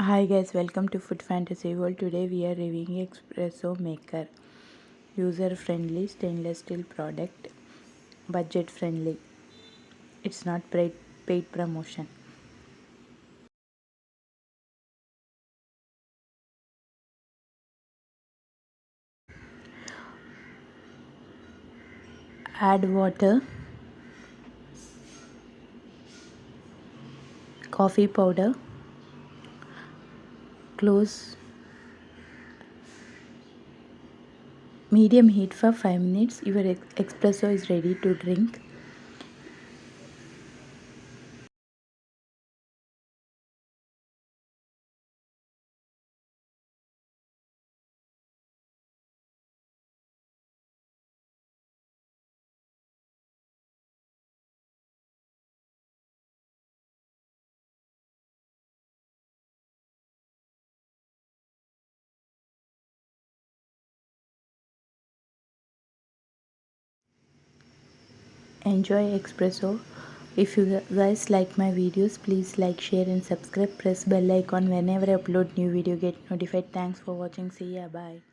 Hi guys, welcome to Food Fantasy World. Today we are reviewing Espresso Maker. User friendly stainless steel product, budget friendly. It's not paid promotion. Add water, coffee powder, close medium heat for 5 minutes. Your espresso is ready to drink. Enjoy espresso. If you guys like my videos, please like, share and subscribe. Press bell icon whenever I upload new video, get notified. Thanks for watching. See ya. Bye.